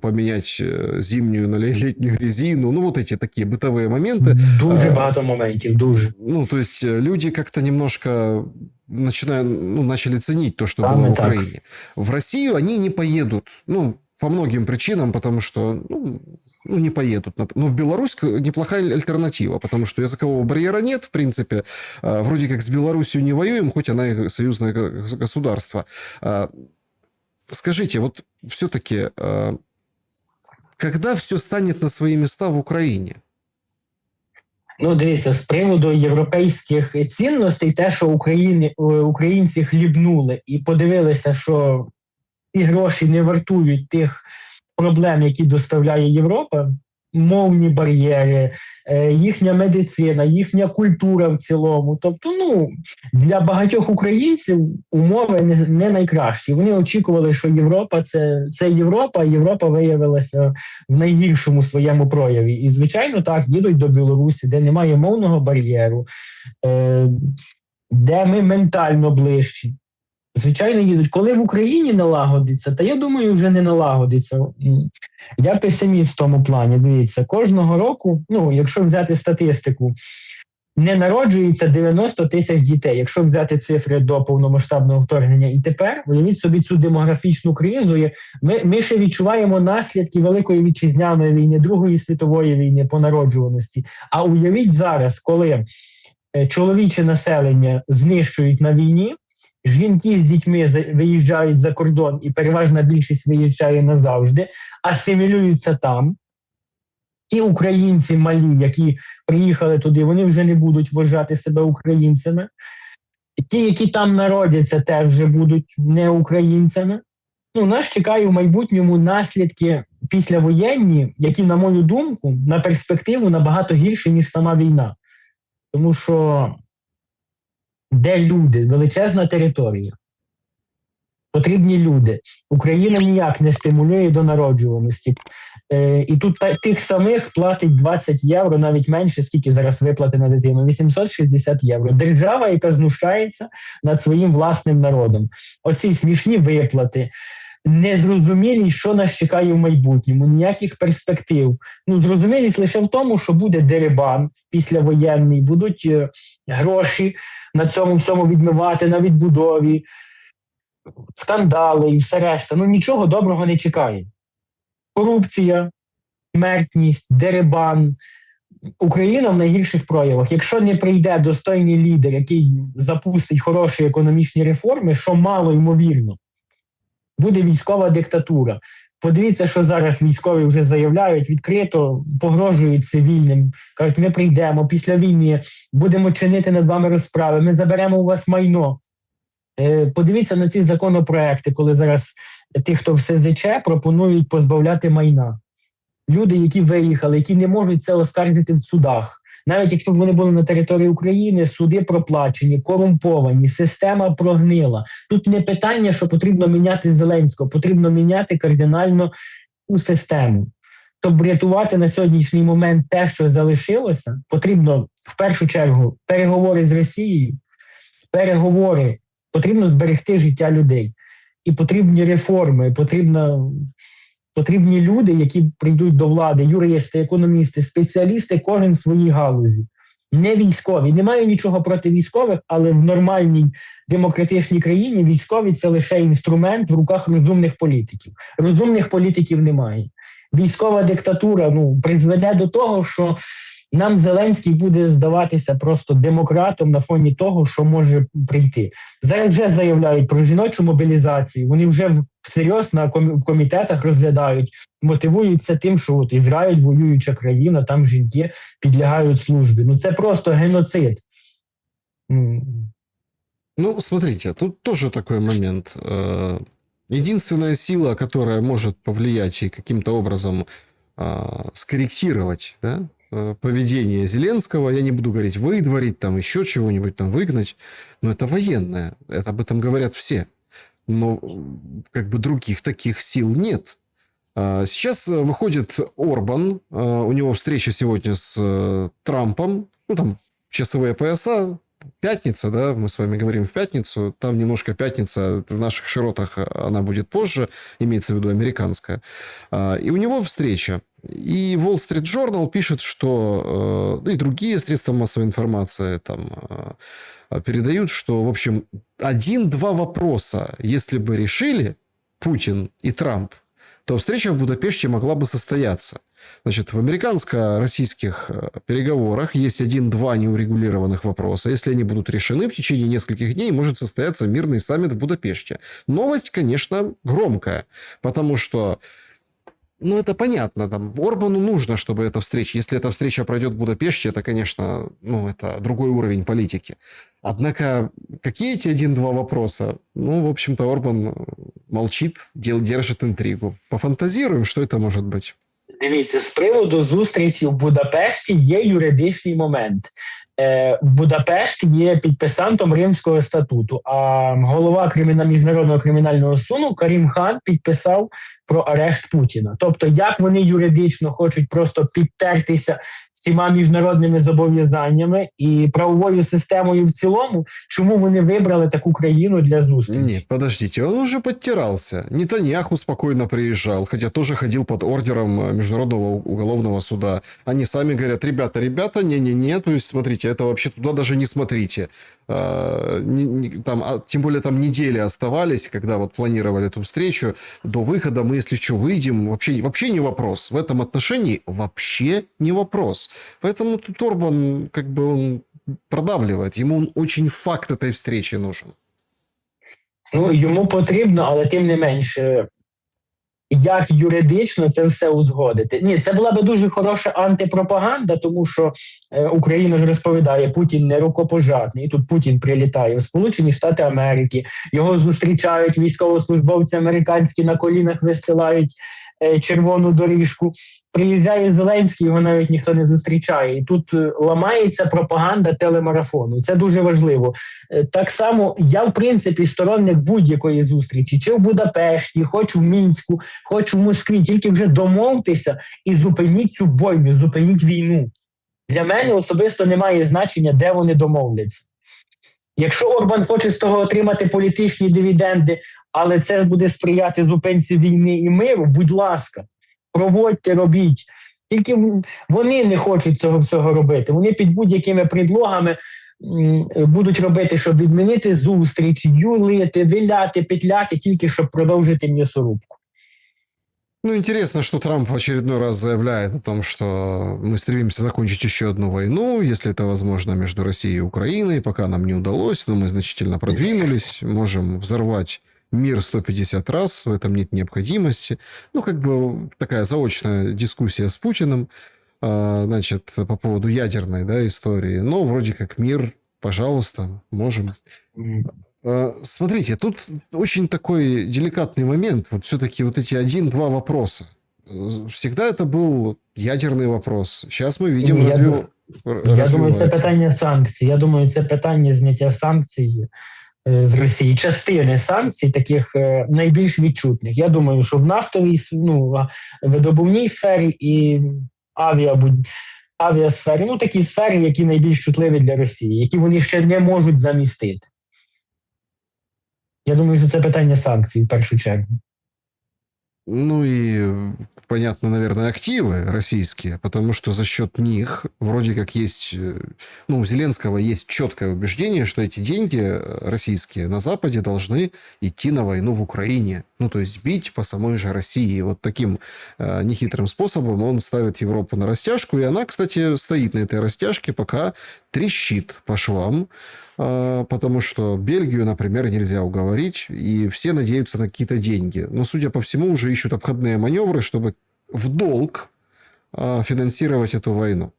поменять зимнюю на летнюю резину, вот эти такие бытовые моменты. Дуже багато моментів, дуже. То есть люди как-то немножко начали ценить то, что было в Украине. В Россию они не поедут, по многим причинам, потому что, не поедут. Но в Беларусь неплохая альтернатива, потому что языкового барьера нет, в принципе. Вроде как с Беларусью не воюем, хоть она и союзное государство. Скажите, вот все-таки, когда все станет на свои места в Украине? Дивіться, з приводу європейських цінностей, те, що українці хлібнули і подивилися, що ті гроші не вартують тих проблем, які доставляє Європа, мовні бар'єри, їхня медицина, їхня культура в цілому. Тобто, для багатьох українців умови не найкращі. Вони очікували, що Європа – це Європа, а Європа виявилася в найгіршому своєму прояві. І, звичайно, так, їдуть до Білорусі, де немає мовного бар'єру, де ми ментально ближчі. Звичайно, їдуть. Коли в Україні налагодиться, та я думаю, вже не налагодиться. Я песиміст в тому плані. Дивіться, кожного року, якщо взяти статистику, не народжується 90 тисяч дітей. Якщо взяти цифри до повномасштабного вторгнення і тепер, уявіть собі цю демографічну кризу, ми ще відчуваємо наслідки Великої Вітчизняної війни, Другої світової війни по народжуваності. А уявіть зараз, коли чоловіче населення знищують на війні, жінки з дітьми виїжджають за кордон, і переважна більшість виїжджає назавжди, асимілюються там. Ті українці малі, які приїхали туди, вони вже не будуть вважати себе українцями. Ті, які там народяться, теж вже будуть не українцями. Нас чекає в майбутньому наслідки післявоєнні, які, на мою думку, на перспективу набагато гірші, ніж сама війна. Тому що де люди, величезна територія, потрібні люди. Україна ніяк не стимулює до народжуваності. І тут тих самих платить 20 євро, навіть менше, скільки зараз виплати на дитину, 860 євро. Держава, яка знущається над своїм власним народом. Оці смішні виплати, незрозумілість, що нас чекає в майбутньому, ніяких перспектив. Зрозумілість лише в тому, що буде дерибан післявоєнний, будуть гроші на цьому всьому відмивати, на відбудові, скандали і все решта. Нічого доброго не чекає. Корупція, смертність, дерибан. Україна в найгірших проявах. Якщо не прийде достойний лідер, який запустить хороші економічні реформи, що мало ймовірно, буде військова диктатура. Подивіться, що зараз військові вже заявляють, відкрито погрожують цивільним. Кажуть, ми прийдемо після війни, будемо чинити над вами розправи, ми заберемо у вас майно. Подивіться на ці законопроекти, коли зараз ті, хто в СЗЧ, пропонують позбавляти майна. Люди, які виїхали, які не можуть це оскаржити в судах. Навіть якщо б вони були на території України, суди проплачені, корумповані, система прогнила. Тут не питання, що потрібно міняти Зеленського, потрібно міняти кардинально у систему. Щоб врятувати на сьогоднішній момент те, що залишилося, потрібно в першу чергу переговори з Росією, потрібно зберегти життя людей. І потрібні реформи, потрібні люди, які прийдуть до влади, юристи, економісти, спеціалісти, кожен в своїй галузі. Не військові. Не маю нічого проти військових, але в нормальній демократичній країні військові – це лише інструмент в руках розумних політиків. Розумних політиків немає. Військова диктатура призведе до того, що нам Зеленський буде здаватися просто демократом на фоні того, що може прийти. Зараз вже заявляють про жіночу мобілізацію, вони вже всерйоз в комітетах розглядають, мотивуються тим, що Ізраїль – воююча країна, там жінки підлягають службі. Це просто геноцид. Смотрите, тут тоже такой момент. Единственная сила, которая может повлиять и каким-то образом скорректировать, да, поведение Зеленского, я не буду говорить выдворить, там еще чего-нибудь там выгнать, но это военное, это об этом говорят все. Но других таких сил нет. Сейчас выходит Орбан, у него встреча сегодня с Трампом, там часовые пояса, пятница, да, мы с вами говорим в пятницу, там немножко пятница, в наших широтах она будет позже, имеется в виду американская, и у него встреча. И Wall Street Journal пишет, что и другие средства массовой информации там передают, что, в общем, 1-2 вопроса, если бы решили Путин и Трамп, то встреча в Будапеште могла бы состояться. Значит, в американско-российских переговорах есть 1-2 неурегулированных вопроса. Если они будут решены, в течение нескольких дней может состояться мирный саммит в Будапеште. Новость, конечно, громкая, потому что это понятно. Там Орбану нужно, чтобы эта встреча... Если эта встреча пройдет в Будапеште, это, конечно, это другой уровень политики. Однако, какие эти 1-2 вопроса? В общем-то, Орбан молчит, держит интригу. Пофантазируем, что это может быть. Дивіться, з приводу зустрічі в Будапешті є юридичний момент. Будапешт є підписантом Римського статуту, а голова Міжнародного кримінального суду Карім Хан підписав про арешт Путіна. Тобто, як вони юридично хочуть просто підтертися всіма міжнародними зобов'язаннями і правовою системою в цілому, чому вони вибрали таку країну для зустрічі? Нет, подождите, он уже подтирался. Нетаньяху спокойно приезжал, хотя тоже ходил под ордером Международного уголовного суда. Они сами говорят, ребята, не-не-не, то есть, смотрите, это вообще туда даже не смотрите. Тем более там недели оставались, когда планировали эту встречу. До выхода мы, если что, выйдем. Вообще не вопрос. В этом отношении вообще не вопрос. Поэтому тут Орбан он продавливает. Ему очень факт этой встречи нужен. Ну, йому потрібно, але тим не менше, як юридично це все узгодити. Ні, це була би дуже хороша антипропаганда, тому що Україна ж розповідає, Путін не рукопожатний. І тут Путін прилітає в Сполучені Штати Америки, його зустрічають військовослужбовці американські, на колінах вистилають червону доріжку. Приїжджає Зеленський, його навіть ніхто не зустрічає. І тут ламається пропаганда телемарафону. Це дуже важливо. Так само я, в принципі, сторонник будь-якої зустрічі. Чи в Будапешті, хоч в Мінську, хоч в Москві. Тільки вже домовтеся і зупиніть цю бойню, зупиніть війну. Для мене особисто немає значення, де вони домовляться. Якщо Орбан хоче з того отримати політичні дивіденди, але це буде сприяти зупинці війни і миру, будь ласка, проводьте, робіть. Тільки вони не хочуть цього всього робити. Вони під будь-якими предлогами будуть робити, щоб відмінити зустріч, юлити, виляти, петляти, тільки щоб продовжити м'ясорубку. Ну, интересно, что Трамп в очередной раз заявляет о том, что мы стремимся закончить еще одну войну, если это возможно, между Россией и Украиной. Пока нам не удалось, но мы значительно продвинулись, можем взорвать мир 150 раз, в этом нет необходимости. Ну, как бы такая заочная дискуссия с Путиным, значит, по поводу ядерной, да, истории. Но вроде как мир, пожалуйста, можем. Смотрите, тут очень такой деликатный момент. Вот все-таки вот эти 1-2 вопроса. Всегда это был ядерный вопрос. Сейчас мы видим Я думаю, це питання санкцій. Я думаю, це питання зняття санкцій з Росії. Частини санкцій, таких найбільш відчутних. Я думаю, що в нафтовій, видобувній сфері і авіасфері, такі сфери, які найбільш чутливі для Росії, які вони ще не можуть замістити. Я думаю, что это питание санкций в первую очередь. Ну и, понятно, наверное, активы российские, потому что за счет них вроде как есть... Ну, у Зеленского есть четкое убеждение, что эти деньги российские на Западе должны идти на войну в Украине. Ну, то есть бить по самой же России. Вот таким нехитрым способом он ставит Европу на растяжку. И она, кстати, стоит на этой растяжке, пока трещит по швам. Потому что Бельгию, например, нельзя уговорить, и все надеются на какие-то деньги. Но, судя по всему, уже ищут обходные маневры, чтобы в долг финансировать эту войну.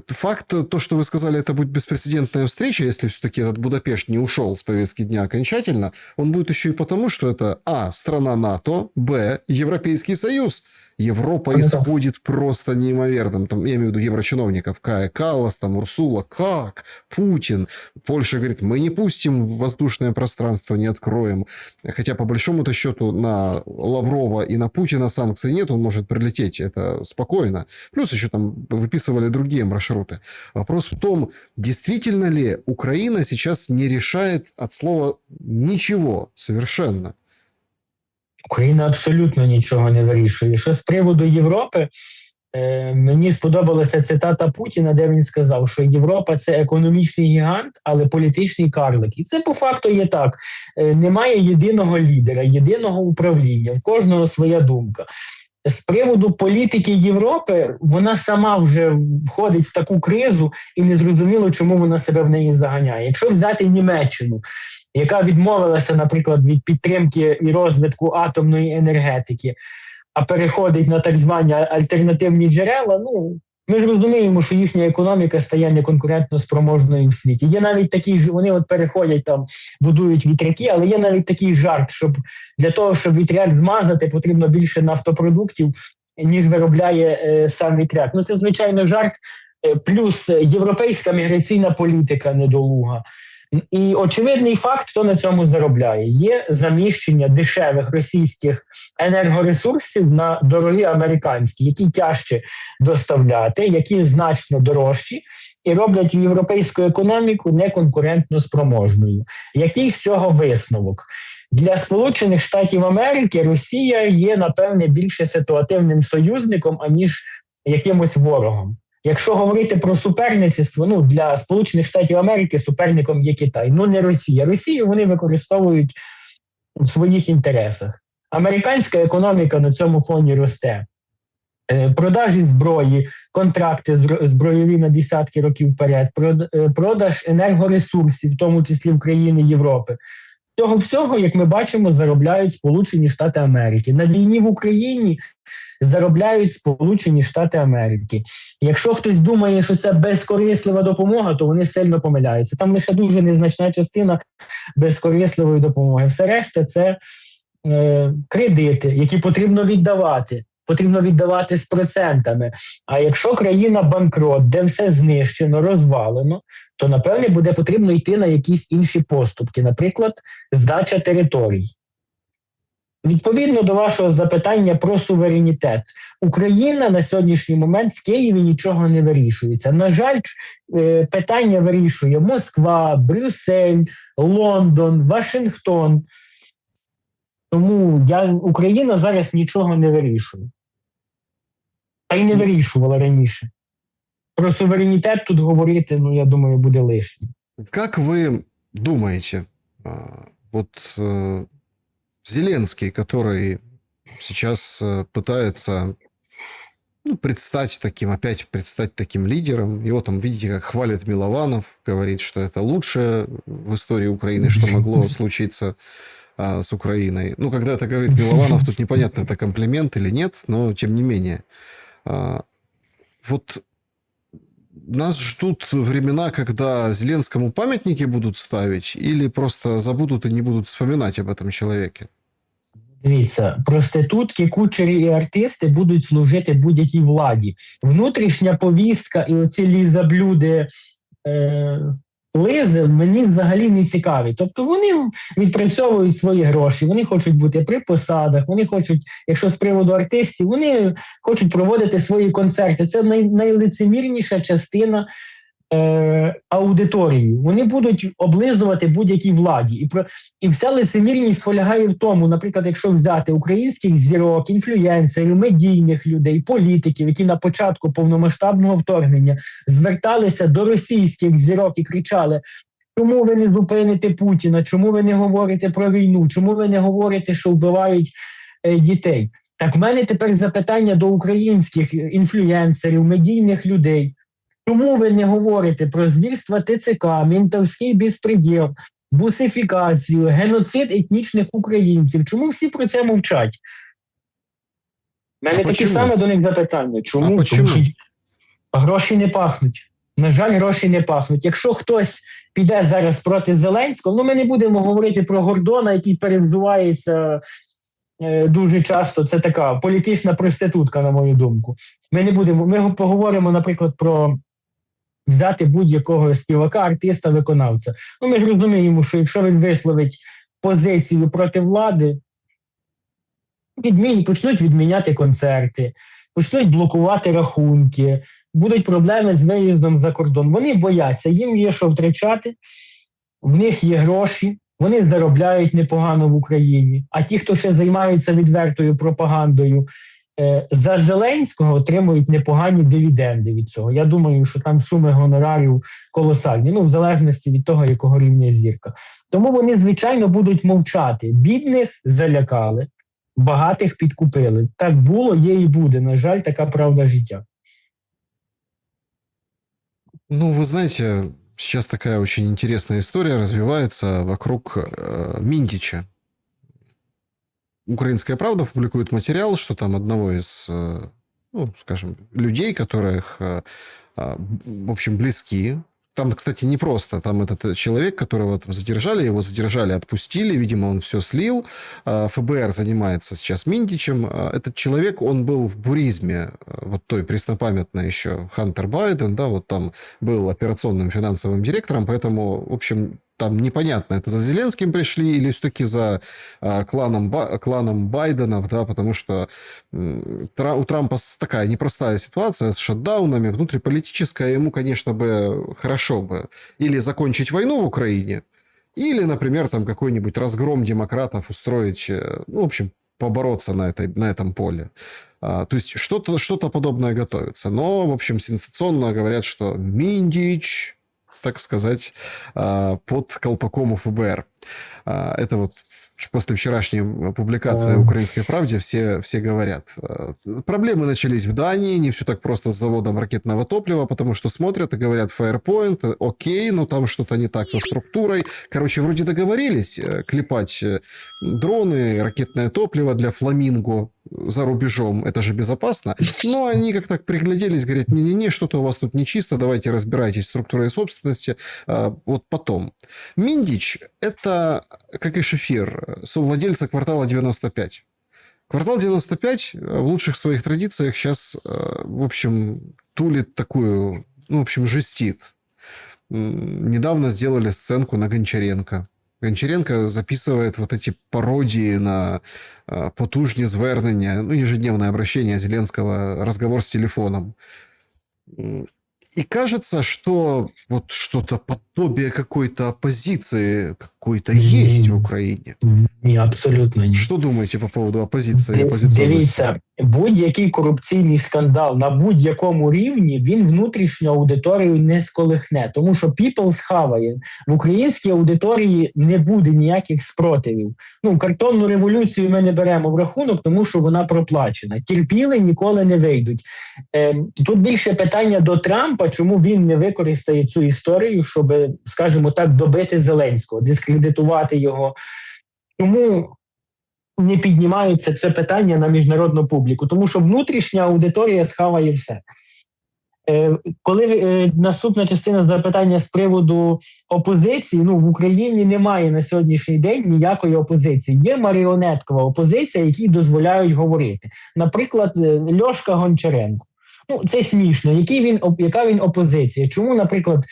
Факт, то, что вы сказали, это будет беспрецедентная встреча, если все-таки этот Будапешт не ушел с повестки дня окончательно, он будет еще и потому, что это а. страна НАТО, б. Европейский Союз. Европа исходит просто неимоверным. Там, я имею в виду еврочиновников. Кая Каллас, там Урсула, как? Путин. Польша говорит, мы не пустим в воздушное пространство, не откроем. Хотя, по большому-то счету, на Лаврова и на Путина санкций нет, он может прилететь. Это спокойно. Плюс еще там выписывали другие маршруты. Вопрос в том, действительно ли Украина сейчас не решает от слова ничего совершенно. Україна абсолютно нічого не вирішує. Що з приводу Європи, мені сподобалася цитата Путіна, де він сказав, що Європа – це економічний гігант, але політичний карлик. І це по факту є так. Немає єдиного лідера, єдиного управління, в кожного своя думка. З приводу політики Європи, вона сама вже входить в таку кризу і незрозуміло, чому вона себе в неї заганяє. Якщо взяти Німеччину, яка відмовилася, наприклад, від підтримки і розвитку атомної енергетики, а переходить на так звані альтернативні джерела, ми ж розуміємо, що їхня економіка стає неконкурентно спроможною в світі. Є навіть такі, вони переходять там, будують вітряки, але є навіть такий жарт, щоб для того, щоб вітряк змазати, потрібно більше нафтопродуктів, ніж виробляє сам вітряк. Це, звичайно, жарт, плюс європейська міграційна політика недолуга. І очевидний факт, хто на цьому заробляє. Є заміщення дешевих російських енергоресурсів на дорогі американські, які тяжче доставляти, які значно дорожчі і роблять європейську економіку неконкурентно спроможною. Який з цього висновок? Для Сполучених Штатів Америки Росія є, напевне, більше ситуативним союзником, аніж якимось ворогом. Якщо говорити про суперництво, для Сполучених Штатів Америки суперником є Китай, не Росія. Росію вони використовують в своїх інтересах. Американська економіка на цьому фоні росте. Продажі зброї, контракти збройові на десятки років вперед, продаж енергоресурсів, в тому числі в країни Європи. Цього всього, як ми бачимо, заробляють Сполучені Штати Америки. На війні в Україні заробляють Сполучені Штати Америки. Якщо хтось думає, що це безкорислива допомога, то вони сильно помиляються. Там лише дуже незначна частина безкорисливої допомоги. Все решта – це кредити, які потрібно віддавати. Потрібно віддавати з процентами. А якщо країна банкрот, де все знищено, розвалено, то, напевне, буде потрібно йти на якісь інші поступки, наприклад, здача територій. Відповідно до вашого запитання про суверенітет, Україна на сьогоднішній момент в Києві нічого не вирішується. На жаль, питання вирішує Москва, Брюссель, Лондон, Вашингтон. Тому Україна зараз нічого не вирішує. Та й не вирішувала раніше. Про суверенітет тут говорити, я думаю, буде лишнім. Как вы думаете, вот Зеленский, который сейчас пытается предстать таким лидером, его там, видите, как хвалит Милованов, говорит, что это лучшее в истории Украины, что могло случиться с Украиной. Когда это говорит Милованов, тут непонятно, это комплимент или нет, но тем не менее. Вот нас ждут времена, когда Зеленскому памятники будут ставить, или просто забудут и не будут вспоминать об этом человеке? Дивіться, проститутки, кучері і артисти будуть служити будь-якій владі. Внутрішня повістка і оці лізоблюди Лизи мені взагалі не цікаві. Тобто вони відпрацьовують свої гроші, вони хочуть бути при посадах, вони хочуть, якщо з приводу артистів, вони хочуть проводити свої концерти. Це найлицемірніша частина аудиторії. Вони будуть облизувати будь-якій владі. І вся лицемірність полягає в тому, наприклад, якщо взяти українських зірок, інфлюенсерів, медійних людей, політиків, які на початку повномасштабного вторгнення зверталися до російських зірок і кричали: чому ви не зупините Путіна, чому ви не говорите про війну, чому ви не говорите, що вбивають дітей. Так в мене тепер запитання до українських інфлюенсерів, медійних людей. Чому ви не говорите про звірства ТЦК, ментовський безпреділ, бусифікацію, геноцид етнічних українців? Чому всі про це мовчать? У мене таке саме до них запитання. Чому? Тому що гроші не пахнуть. На жаль, гроші не пахнуть. Якщо хтось піде зараз проти Зеленського, ми не будемо говорити про Гордона, який перевзувається дуже часто. Це така політична проститутка, на мою думку. Ми поговоримо, наприклад, про взяти будь-якого співака, артиста, виконавця. Ми ж розуміємо, що якщо він висловить позицію проти влади, почнуть відміняти концерти, почнуть блокувати рахунки, будуть проблеми з виїздом за кордон. Вони бояться, їм є що втрачати, в них є гроші, вони заробляють непогано в Україні. А ті, хто ще займаються відвертою пропагандою, за Зеленського отримують непогані дивіденди від цього. Я думаю, що там суми гонорарів колосальні, в залежності від того, якого рівня зірка. Тому вони, звичайно, будуть мовчати. Бідних залякали, багатих підкупили. Так було, є і буде. На жаль, така правда життя. Вы знаете, сейчас такая очень интересная история развивается вокруг Минтича. «Украинская правда» публикует материал, что там одного из, людей, которых, в общем, близки. Там, кстати, не просто. Там этот человек, которого там задержали, его задержали, отпустили. Видимо, он все слил. ФБР занимается сейчас Минтичем. Этот человек, он был в Буризме, вот той преснопамятной еще Хантер Байден, да, вот там был операционным финансовым директором, поэтому, в общем, там непонятно, это за Зеленским пришли или все-таки за кланом Байденов, да, потому что у Трампа такая непростая ситуация с шатдаунами, внутриполитическая, ему, конечно, бы хорошо бы или закончить войну в Украине, или, например, там какой-нибудь разгром демократов устроить, в общем, побороться на этом поле. То есть что-то подобное готовится. Но, в общем, сенсационно говорят, что Минтич, так сказать, под колпаком у ФБР. Это вот После вчерашней публикации в «Украинской правде» все говорят. Проблемы начались в Дании, не все так просто с заводом ракетного топлива, потому что смотрят и говорят Firepoint, окей, но там что-то не так со структурой. Короче, вроде договорились клепать дроны, ракетное топливо для «Фламинго» за рубежом, это же безопасно. Но они как так пригляделись, говорят, не-не-не, что-то у вас тут нечисто, давайте разбирайтесь с структурой собственности, вот потом. Миндич – это, как и Шефир, совладельца «Квартала 95». «Квартал 95» в лучших своих традициях сейчас, в общем, тулит такую, ну, в общем, жестит. Недавно сделали сценку на Гончаренко. Гончаренко записывает вот эти пародии на потужні звернення, ну, ежедневное обращение Зеленского, разговор с телефоном. И кажется, что вот что-то подобие какой-то оппозиции какой-то есть в Україні. Ні, абсолютно ні. Що думаєте по поводу опозиції? Дивіться, будь-який корупційний скандал на будь-якому рівні, він внутрішню аудиторію не сколихне, тому що people схаває. В українській аудиторії не буде ніяких спротивів. Ну, картонну революцію ми не беремо в рахунок, тому що вона проплачена. Терпіли ніколи не вийдуть. Тут більше питання до Трампа, чому він не використає цю історію, щоб, скажімо так, добити Зеленського, дискредитувати його. Тому не піднімаються це питання на міжнародну публіку, тому що внутрішня аудиторія схаває все. Коли наступна частина запитання з приводу опозиції, ну, в Україні немає на сьогоднішній день ніякої опозиції. Є маріонеткова опозиція, якій дозволяють говорити. Наприклад, Льошка Гончаренко. Ну, це смішно. Яка він опозиція? Чому, наприклад,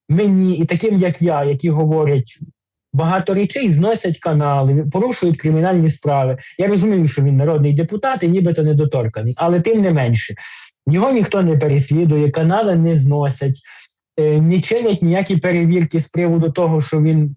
мені і таким, як я, які говорять багато речей, зносять канали, порушують кримінальні справи. Я розумію, що він народний депутат і нібито недоторканий, але тим не менше. Його ніхто не переслідує, канали не зносять, не чинять ніякі перевірки з приводу того, що він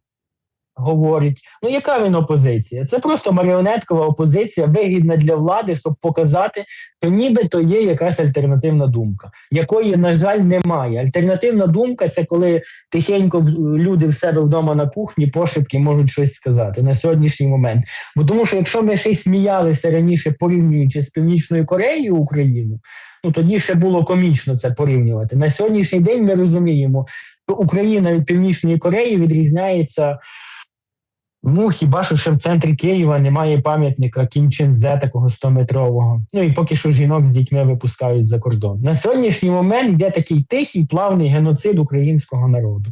говорить. Ну, яка він опозиція? Це просто маріонеткова опозиція, вигідна для влади, щоб показати, що нібито є якась альтернативна думка, якої, на жаль, немає. Альтернативна думка – це коли тихенько люди в себе вдома на кухні пошепки можуть щось сказати на сьогоднішній момент. Бо тому що якщо ми ще й сміялися раніше, порівнюючи з Північною Кореєю Україну, ну тоді ще було комічно це порівнювати. На сьогоднішній день ми розуміємо, що Україна від Північної Кореї відрізняється. Ну, хіба що ще в центрі Києва немає пам'ятника Кім Чен Зе такого 100-метрового. Ну і поки що жінок з дітьми випускають за кордон. На сьогоднішній момент йде такий тихий, плавний геноцид українського народу.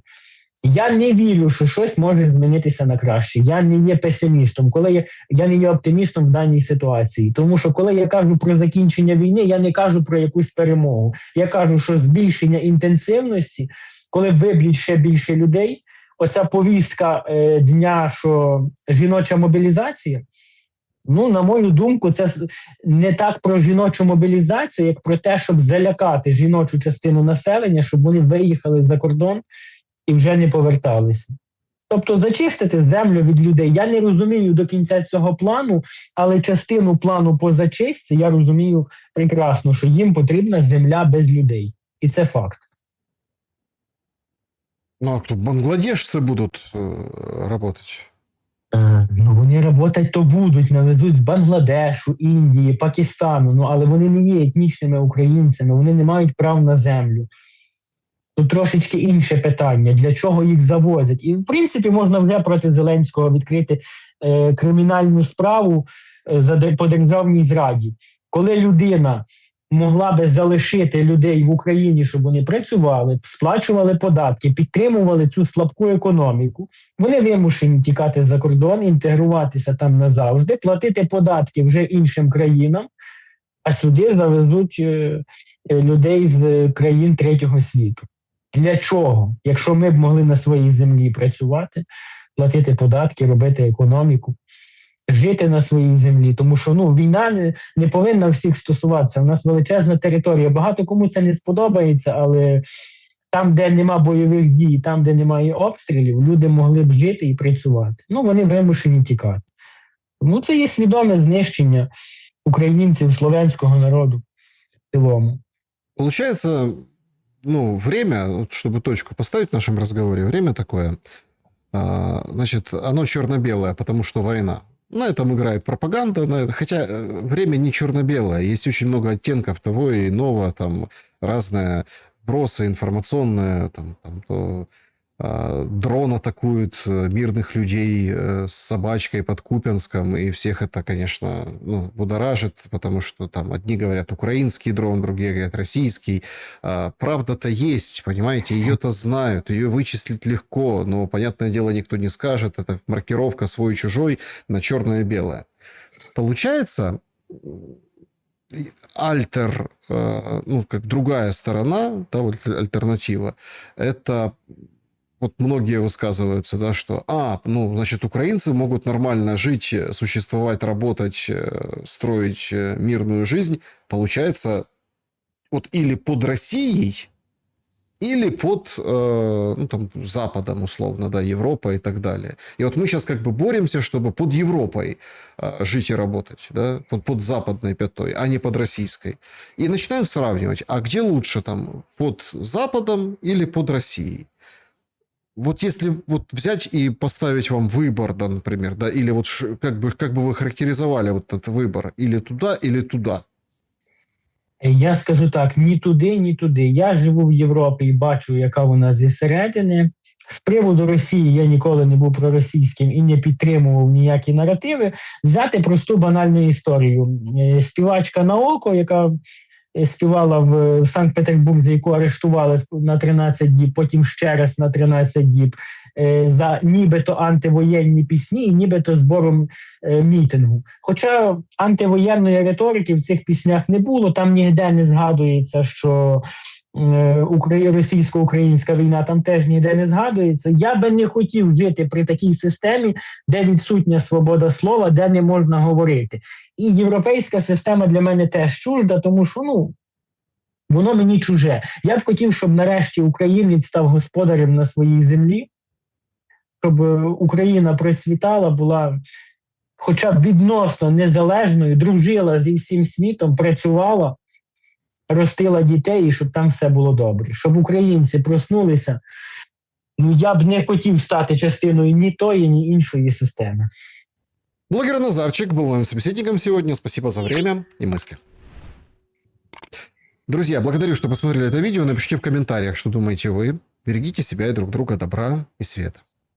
Я не вірю, що щось може змінитися на краще. Я не є песимістом, я не є оптимістом в даній ситуації. Тому що коли я кажу про закінчення війни, я не кажу про якусь перемогу. Я кажу, що збільшення інтенсивності, коли виб'ють ще більше людей, оця повістка дня, що жіноча мобілізація, ну, на мою думку, це не так про жіночу мобілізацію, як про те, щоб залякати жіночу частину населення, щоб вони виїхали за кордон і вже не поверталися. Тобто зачистити землю від людей. Я не розумію до кінця цього плану, але частину плану по зачистці я розумію прекрасно, що їм потрібна земля без людей. І це факт. Ну, а кто, бангладешцы будут работать? Ну, вони работать то будуть, навезуть з Бангладешу, Індії, Пакистану, ну, але вони не є етнічними українцями, вони не мають прав на землю. Тут трошечки інше питання, для чого їх завозять. І, в принципі, можна вже проти Зеленського відкрити кримінальну справу по державній зраді. Коли людина могла би залишити людей в Україні, щоб вони працювали, сплачували податки, підтримували цю слабку економіку, вони вимушені тікати за кордон, інтегруватися там назавжди, платити податки вже іншим країнам, а сюди завезуть людей з країн третього світу. Для чого? Якщо ми б могли на своїй землі працювати, платити податки, робити економіку, жити на своїй землі, тому що війна не повинна всіх стосуватися. У нас величезна територія. Багато кому це не сподобається, але там, де нема бойових дій, там, де немає обстрілів, люди могли б жити і працювати. Вони вимушені тікати. Тому це є свідоме знищення українців, слов'янського народу в цілому. Получается, время, чтобы точку поставить в нашем разговоре, время такое, значит, оно черно-белое, потому что война. На этом играет пропаганда, хотя время не черно-белое, есть очень много оттенков того и иного, там разное бросы информационные, там то дрон атакует мирных людей с собачкой под Купянском, и всех это, конечно, ну, будоражит, потому что там одни говорят украинский дрон, другие говорят российский. Правда-то есть, понимаете, ее-то знают, ее вычислить легко, но, понятное дело, никто не скажет, это маркировка свой-чужой на черное-белое. Получается, альтер, ну, как другая сторона, да, вот альтернатива, это вот многие высказываются, да, что, ну, значит, украинцы могут нормально жить, существовать, работать, строить мирную жизнь, получается, вот или под Россией, или под, ну, там, Западом, условно, да, Европа и так далее. И вот мы сейчас как бы боремся, чтобы под Европой жить и работать, да, под западной пятой, а не под российской. И начинают сравнивать, а где лучше там, под Западом или под Россией? Вот если вот взять и поставить вам выбор, да, например, да, или вот как бы вы характеризовали вот этот выбор, или туда, или туда? Я скажу так: ні туди, ні туди. Я живу в Європі і бачу, яка вона зі середини. З приводу Росії я ніколи не був проросійським і не підтримував ніякі наративи. Взяти просту банальну історію. Співачка Наоко, яка співала в Санкт-Петербурзі, яку арештували на 13 діб, потім ще раз на 13 діб за нібито антивоєнні пісні і нібито збором мітингу. Хоча антивоєнної риторики в цих піснях не було, там ніде не згадується, що російсько-українська війна там теж ніде не згадується. Я би не хотів жити при такій системі, де відсутня свобода слова, де не можна говорити. І європейська система для мене теж чужда, тому що, ну, воно мені чуже. Я б хотів, щоб нарешті українець став господарем на своїй землі, щоб Україна процвітала, була хоча б відносно незалежною, дружила зі всім світом, працювала, ростила дітей, і щоб там все було добре. Щоб українці проснулися, ну, я б не хотів стати частиною ні тої, ні іншої системи. Блогер Назарчик был моим собеседником сегодня. Спасибо за время и мысли. Друзья, благодарю, что посмотрели это видео. Напишите в комментариях, что думаете вы. Берегите себя и друг друга, добра и света.